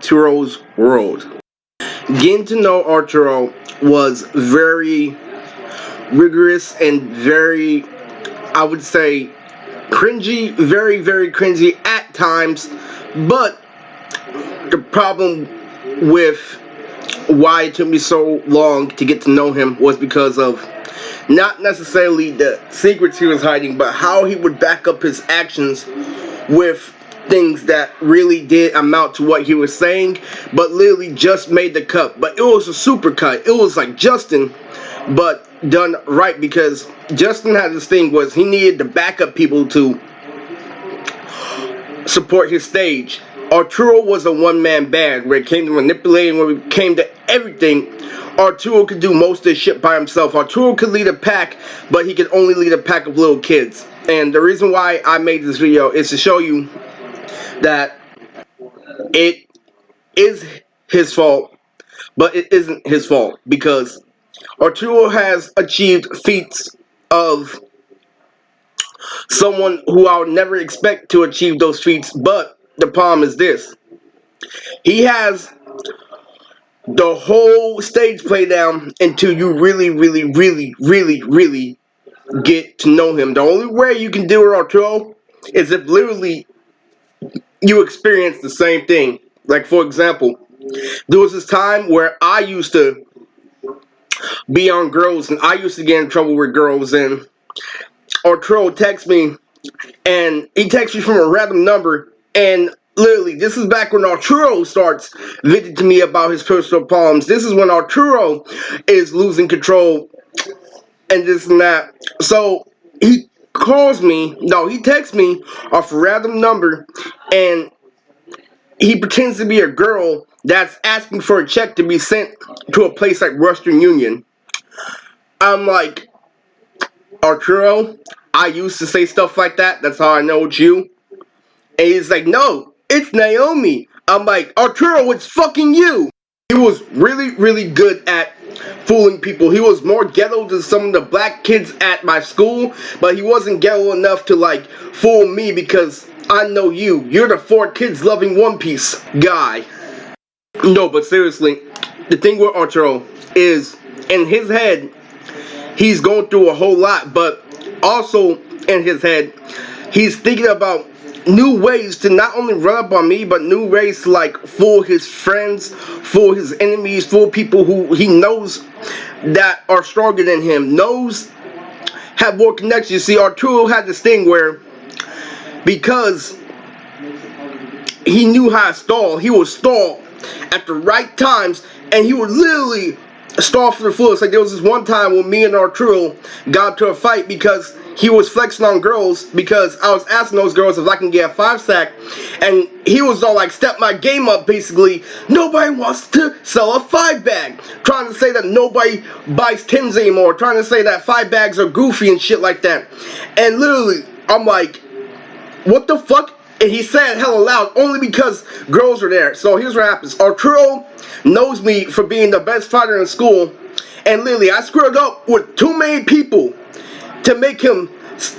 Arturo's world. Getting to know Arturo was very rigorous and very, I would say, cringy, very, very cringy at times. But the problem with why it took me so long to get to know him was because of not necessarily the secrets he was hiding, but how he would back up his actions with things that really did amount to what he was saying, but literally just made the cut. But it was a super cut. It was like Justin, but done right, because Justin had this thing was he needed to back up people to support his stage. Arturo was a one-man band where it came to manipulating, when it came to everything. Arturo could do most of this shit by himself. Arturo could lead a pack, but he could only lead a pack of little kids. And the reason why I made this video is to show you that it is his fault, but it isn't his fault, because Arturo has achieved feats of someone who I would never expect to achieve those feats. But the problem is this: he has the whole stage play down until you really, really, really, really, really get to know him. The only way you can do it, Arturo, is if literally you experience the same thing. Like, for example, there was this time where I used to be on girls, and I used to get in trouble with girls, and Arturo texts me, and he texts me from a random number, and literally, this is back when Arturo starts venting to me about his personal problems. This is when Arturo is losing control, and this and that. So, he texts me off a random number, and he pretends to be a girl that's asking for a check to be sent to a place like Western Union. I'm like, Arturo, I used to say stuff like that. That's how I know it's you. And he's like, no, it's Naomi. I'm like, Arturo, it's fucking you. He was really, really good at fooling people. He was more ghetto than some of the black kids at my school, but he wasn't ghetto enough to like fool me, because I know you. You're the 4 kids loving One Piece guy. No, but seriously, the thing with Arturo is, in his head, he's going through a whole lot, but also in his head, he's thinking about new ways to not only run up on me, but new ways to like fool his friends, fool his enemies, fool people who he knows that are stronger than him, knows have more connections. You see, Arturo had this thing where, because he knew how to stall, he would stall at the right times, and he would literally stall for the fullest. Like, there was this one time when me and Arturo got into a fight because he was flexing on girls, because I was asking those girls if I can get a 5-sack, and he was all like, step my game up, basically. Nobody wants to sell a 5-bag, trying to say that nobody buys 10s anymore, trying to say that 5-bags are goofy and shit like that. And literally, I'm like, what the fuck? And he said hella loud only because girls were there. So here's what happens. Arturo knows me for being the best fighter in school, and literally I screwed up with too many people to make him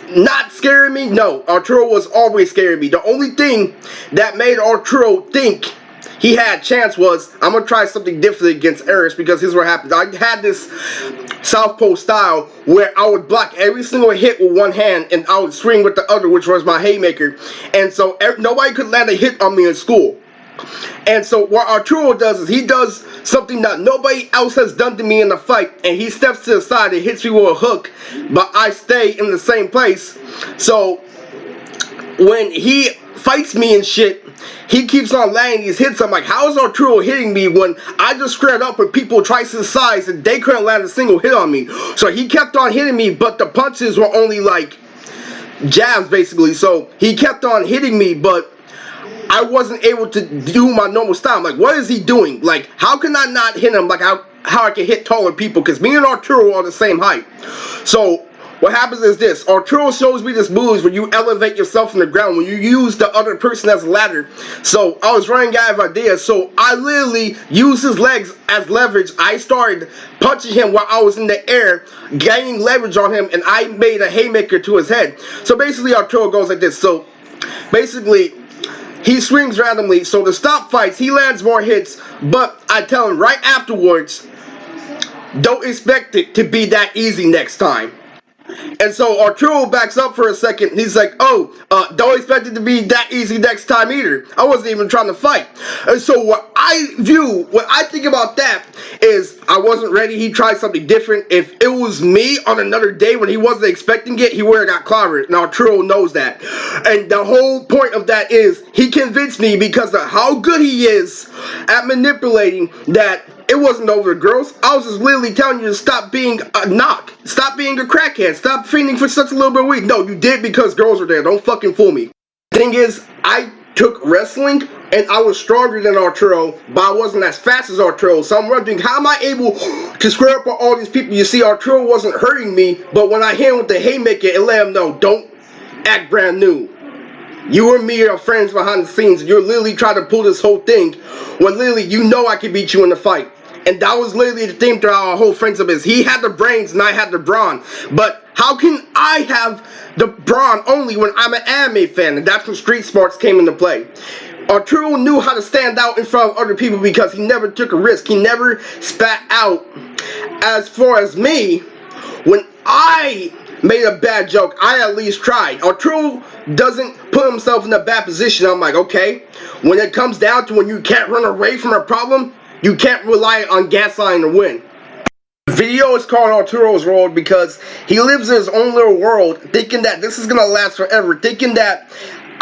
not scaring me. No, Arturo was always scaring me. The only thing that made Arturo think he had a chance was, I'm going to try something different against Eris, because here's what happened. I had this southpaw style where I would block every single hit with one hand, and I would swing with the other, which was my haymaker. And so nobody could land a hit on me in school. And so what Arturo does is he does something that nobody else has done to me in the fight, and he steps to the side and hits me with a hook, but I stay in the same place. So when he fights me and shit, he keeps on landing these hits. I'm like, how is Arturo hitting me when I just squared up with people twice his size and they couldn't land a single hit on me? So he kept on hitting me, but the punches were only like jabs, basically. So he kept on hitting me, but I wasn't able to do my normal style. I'm like, what is he doing? Like, how can I not hit him like how I can hit taller people? Because me and Arturo are the same height. So what happens is this: Arturo shows me this moves where you elevate yourself from the ground, when you use the other person as a ladder. So I was running out of ideas, so I literally used his legs as leverage. I started punching him while I was in the air, gaining leverage on him, and I made a haymaker to his head. So basically Arturo goes like this. So basically, he swings randomly, so to stop fights, he lands more hits, but I tell him right afterwards, don't expect it to be that easy next time. And so Arturo backs up for a second. He's like, oh, don't expect it to be that easy next time either. I wasn't even trying to fight. And so what I think about that is I wasn't ready. He tried something different. If it was me on another day when he wasn't expecting it, he would have got clobbered. Now Arturo knows that. And the whole point of that is he convinced me because of how good he is at manipulating that it wasn't over the girls. I was just literally telling you to stop being a knock. Stop being a crackhead. Stop fiending for such a little bit of weed. No, you did because girls were there. Don't fucking fool me. Thing is, I took wrestling and I was stronger than Arturo, but I wasn't as fast as Arturo. So I'm wondering, how am I able to square up with all these people? You see, Arturo wasn't hurting me, but when I hit him with the haymaker, it let him know, don't act brand new. You and me are friends behind the scenes. You're literally trying to pull this whole thing when literally you know I could beat you in the fight. And that was literally the theme throughout our whole friendship is he had the brains and I had the brawn. But how can I have the brawn only when I'm an anime fan? And that's when street smarts came into play. Arturo knew how to stand out in front of other people because he never took a risk. He never spat out. As far as me, when I made a bad joke, I at least tried. Arturo doesn't put himself in a bad position. I'm like, okay, when it comes down to when you can't run away from a problem, you can't rely on gaslighting to win. The video is called Arturo's World because he lives in his own little world thinking that this is going to last forever, thinking that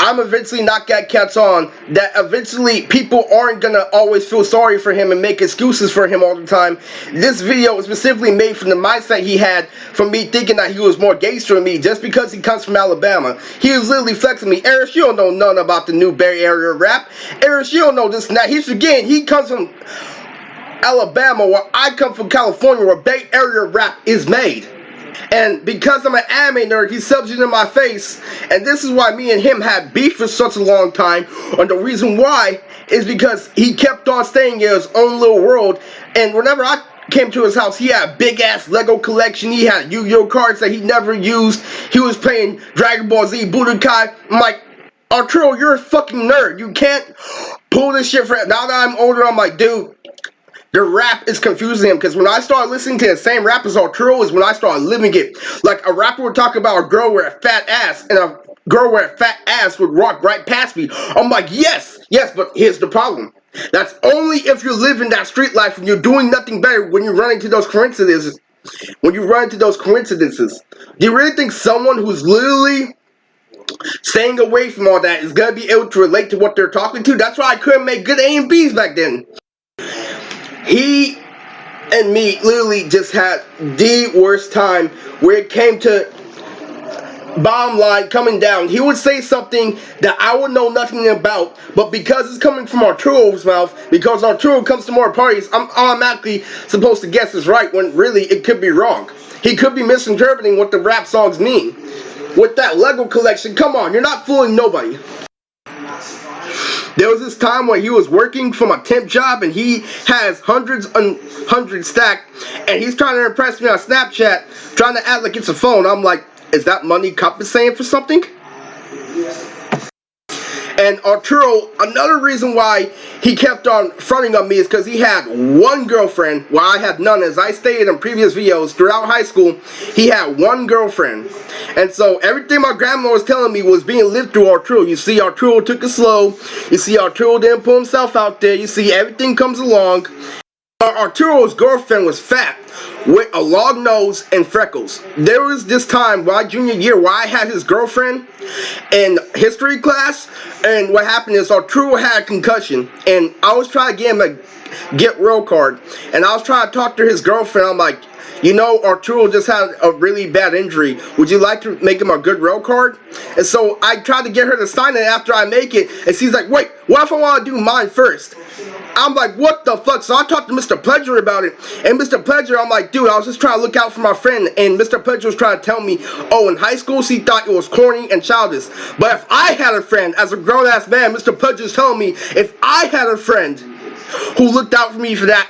I'm eventually not gonna catch on, that eventually people aren't gonna always feel sorry for him and make excuses for him all the time. This video was specifically made from the mindset he had from me thinking that he was more gangster than me just because he comes from Alabama. He was literally flexing me. Eric, you don't know nothing about the new Bay Area rap. Eric, you don't know this and that. He's forgetting he comes from Alabama, where I come from California, where Bay Area rap is made. And because I'm an anime nerd, he subs it in my face. And this is why me and him had beef for such a long time. And the reason why is because he kept on staying in his own little world. And whenever I came to his house, he had a big ass Lego collection. He had Yu-Gi-Oh cards that he never used. He was playing Dragon Ball Z Budokai. I'm like, Arturo, you're a fucking nerd. You can't pull this shit for. Now that I'm older, I'm like, dude, the rap is confusing him, because when I started listening to the same rap as Arturo is when I started living it. Like, a rapper would talk about a girl with a fat ass, and a girl with a fat ass would walk right past me. I'm like, yes, but here's the problem. That's only if you're living that street life and you're doing nothing better when you run into those coincidences. Do you really think someone who's literally staying away from all that is going to be able to relate to what they're talking to? That's why I couldn't make good A and B's back then. He and me literally just had the worst time where it came to bottom line coming down. He would say something that I would know nothing about, but because it's coming from Arturo's mouth, because Arturo comes to more parties, I'm automatically supposed to guess it's right when really it could be wrong. He could be misinterpreting what the rap songs mean. With that Lego collection, come on, you're not fooling nobody. There was this time where he was working from a temp job and he has hundreds and hundreds stacked, and he's trying to impress me on Snapchat, trying to act like it's a phone. I'm like, is that money compensating for something? And Arturo, another reason why he kept on fronting on me is because he had one girlfriend, while I had none. As I stated in previous videos, throughout high school, he had one girlfriend. And so everything my grandma was telling me was being lived through Arturo. You see, Arturo took it slow. You see, Arturo didn't put himself out there. You see, everything comes along. Arturo's girlfriend was fat, with a long nose and freckles. There was this time, my junior year, where I had his girlfriend in history class, and what happened is Arturo had a concussion, and I was trying to get him a get real card, and I was trying to talk to his girlfriend. I'm like, you know, Arturo just had a really bad injury. Would you like to make him a good rail card? And so I tried to get her to sign it after I make it, and she's like, wait, what if I want to do mine first? I'm like, what the fuck? So I talked to Mr. Pleasure about it, and Mr. Pleasure, I'm like, dude, I was just trying to look out for my friend, and Mr. Pleasure was trying to tell me, oh, in high school she thought it was corny and childish. But if I had a friend, as a grown-ass man, Mr. Pleasure is telling me, if I had a friend who looked out for me for that,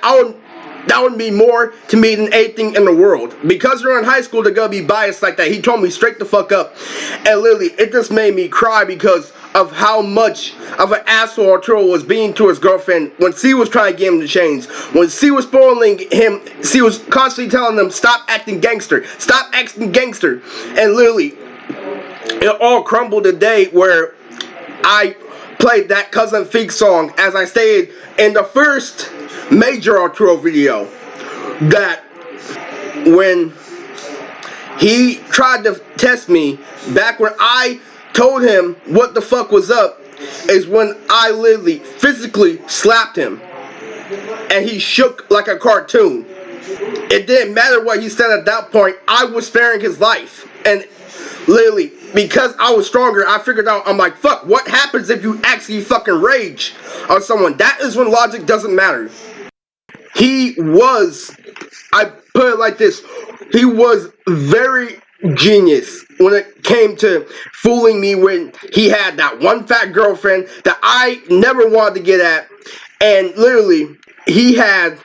that would mean more to me than anything in the world. Because you're in high school, they're gonna be biased like that. He told me straight the fuck up. And literally, it just made me cry because of how much of an asshole Arturo was being to his girlfriend when C was trying to get him to change. When C was spoiling him, C was constantly telling them, stop acting gangster. Stop acting gangster. And literally, it all crumbled the day where I played that Cousin Feek song, as I stated in the first major Arturo video, that when he tried to test me back when I told him what the fuck was up, is when I literally physically slapped him and he shook like a cartoon. It didn't matter what he said at that point. I was sparing his life. And literally, because I was stronger, I figured out, I'm like, fuck, what happens if you actually fucking rage on someone? That is when logic doesn't matter. He was, I put it like this, he was very genius when it came to fooling me when he had that one fat girlfriend that I never wanted to get at. And literally, he had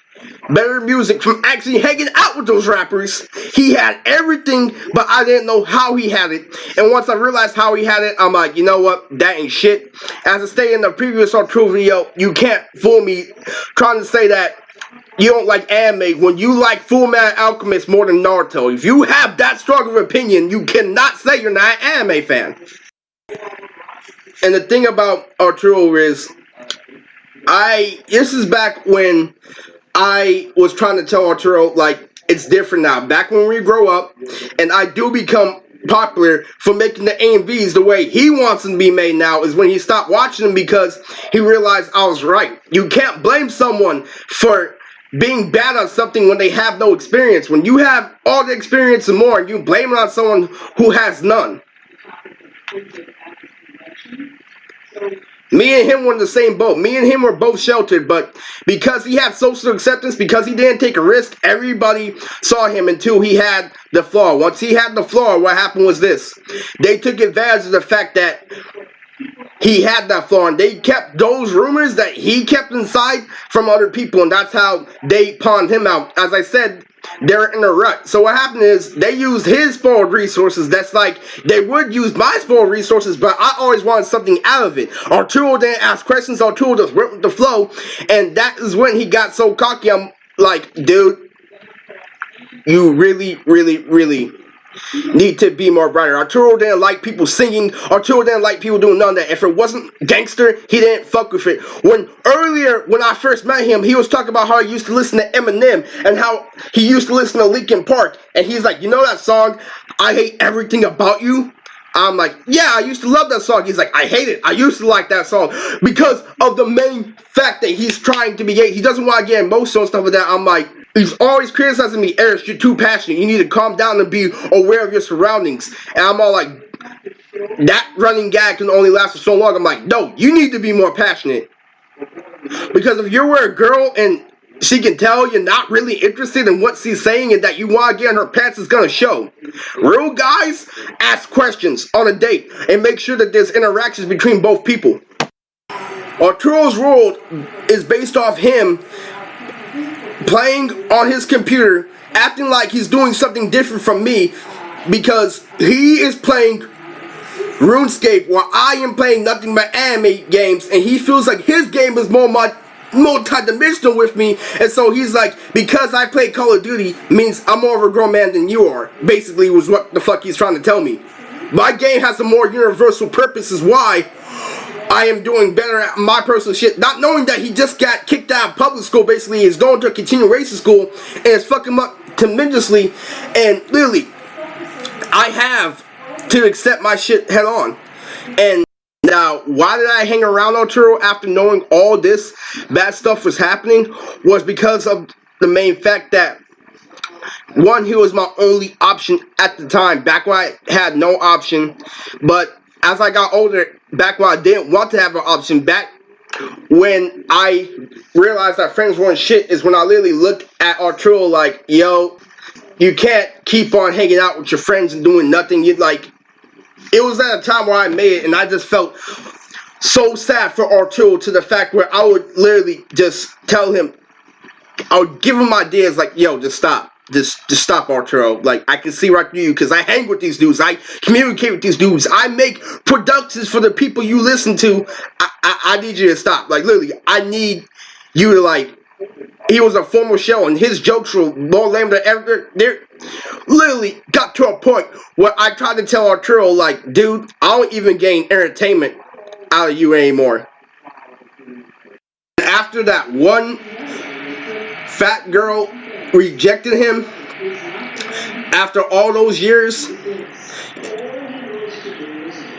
better music from actually hanging out with those rappers. He had everything, but I didn't know how he had it. And once I realized how he had it, I'm like, you know what? That ain't shit. As I stated in the previous Arturo video, you can't fool me trying to say that you don't like anime when you like Full Metal Alchemist more than Naruto. If you have that strong of an opinion, you cannot say you're not an anime fan. And the thing about Arturo is, this is back when I was trying to tell Arturo, like, it's different now. Back when we grow up, and I do become popular for making the AMVs the way he wants them to be made now, is when he stopped watching them because he realized I was right. You can't blame someone for being bad on something when they have no experience. When you have all the experience and more, and you blame it on someone who has none. Me and him were in the same boat. Me and him were both sheltered, but because he had social acceptance, because he didn't take a risk, everybody saw him until he had the flaw. Once he had the flaw, what happened was this. They took advantage of the fact that he had that flaw, and they kept those rumors that he kept inside from other people, and that's how they pawned him out. As I said, they're in a rut. So what happened is they used his spoiled resources. That's like they would use my spoiled resources, but I always wanted something out of it. Arturo didn't ask questions. Arturo just went with the flow, and that is when he got so cocky. I'm like, dude, you really, really, really need to be more brighter. Arturo didn't like people singing. Arturo didn't like people doing none of that. If it wasn't gangster, he didn't fuck with it. When I first met him, he was talking about how he used to listen to Eminem and how he used to listen to Linkin Park. And he's like, you know that song, I Hate Everything About You? I'm like, yeah, I used to love that song. He's like, I hate it. I used to like that song because of the main fact that he's trying to be gay. He doesn't want to get emotional and stuff like that. I'm like, he's always criticizing me, Eric, you're too passionate. You need to calm down and be aware of your surroundings. And I'm all like, that running gag can only last for so long. I'm like, no, you need to be more passionate. Because if you're with a girl and she can tell you're not really interested in what she's saying and that you want to get in her pants, is going to show. Real guys ask questions on a date and make sure that there's interactions between both people. Arturo's world is based off him playing on his computer, acting like he's doing something different from me because he is playing RuneScape while I am playing nothing but anime games, and he feels like his game is more multi-dimensional with me, and so he's like, because I play Call of Duty means I'm more of a grown man than you are, basically was what the fuck he's trying to tell me. My game has a more universal purpose, is why I am doing better at my personal shit, not knowing that he just got kicked out of public school, basically is going to a continuation school, and it's fucking him up tremendously, and literally, I have to accept my shit head on. And now, why did I hang around Arturo after knowing all this bad stuff was happening? Was because of the main fact that, one, he was my only option at the time, back when I had no option. But as I got older, back when I didn't want to have an option, back when I realized that friends weren't shit, is when I literally looked at Arturo like, yo, you can't keep on hanging out with your friends and doing nothing. You'd like, it was at a time where I made it, and I just felt so sad for Arturo, to the fact where I would literally just tell him, I would give him ideas like, yo, just stop. Just stop, Arturo. Like, I can see right through you because I hang with these dudes. I communicate with these dudes. I make productions for the people you listen to. I need you to stop. Like, literally, I need you to, like, he was a former show and his jokes were more lame than ever. They're literally got to a point where I tried to tell Arturo, like, dude, I don't even gain entertainment out of you anymore. After that one fat girl rejected him, after all those years,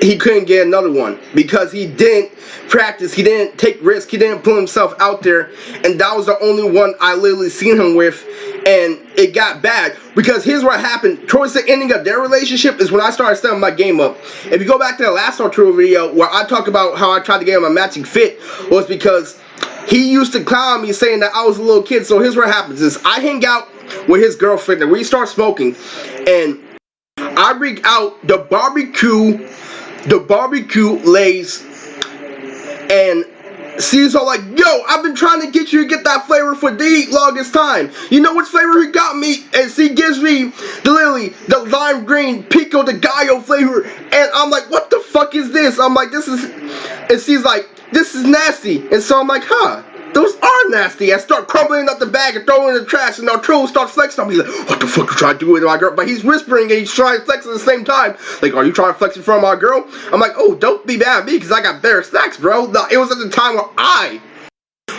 he couldn't get another one because he didn't practice, he didn't take risks, he didn't put himself out there, and that was the only one I literally seen him with, and it got bad because here's what happened. Towards the ending of their relationship is when I started stepping my game up. If you go back to the last Arturo video where I talked about how I tried to get him a matching fit, was because he used to clown me saying that I was a little kid. So here's what happens is I hang out with his girlfriend and we start smoking, and I bring out the barbecue lays, and she's all like, yo, I've been trying to get you to get that flavor for the longest time. You know which flavor he got me? And she gives me the lime green pico de gallo flavor, and I'm like, what the fuck is this? I'm like, this is, and she's like, this is nasty. And so I'm like, huh, those are nasty. I start crumbling up the bag and throwing it in the trash, and Arturo starts flexing on me. He's like, what the fuck you trying to do with my girl? But he's whispering and he's trying to flex at the same time. Like, are you trying to flex in front of my girl? I'm like, oh, don't be mad at me because I got better snacks, bro. No, it was at the time where I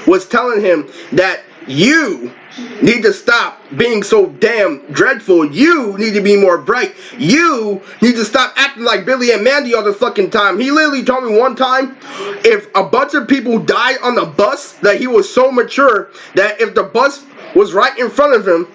was telling him that you need to stop being so damn dreadful. You need to be more bright. You need to stop acting like Billy and Mandy all the fucking time. He literally told me one time if a bunch of people died on the bus, that he was so mature that if the bus was right in front of him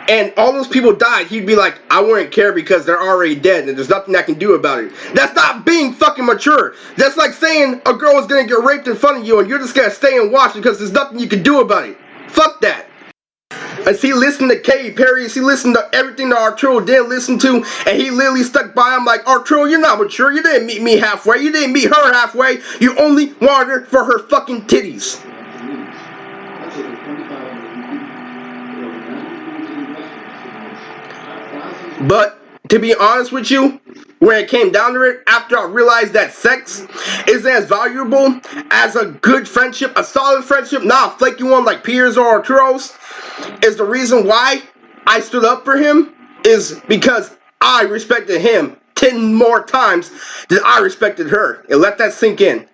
and all those people died, he'd be like, I wouldn't care because they're already dead and there's nothing I can do about it. That's not being fucking mature. That's like saying a girl is gonna get raped in front of you and you're just gonna stay and watch because there's nothing you can do about it. Fuck that. And he listened to Katy Perry, he listened to everything that Arturo did listen to, and he literally stuck by him like, Arturo, you're not mature, you didn't meet me halfway, you didn't meet her halfway, you only wanted her for her fucking titties. But to be honest with you, when it came down to it, after I realized that sex isn't as valuable as a good friendship, a solid friendship, not a flaky one like Peter's or Arturo's, is the reason why I stood up for him, is because I respected him 10 more times than I respected her. And let that sink in.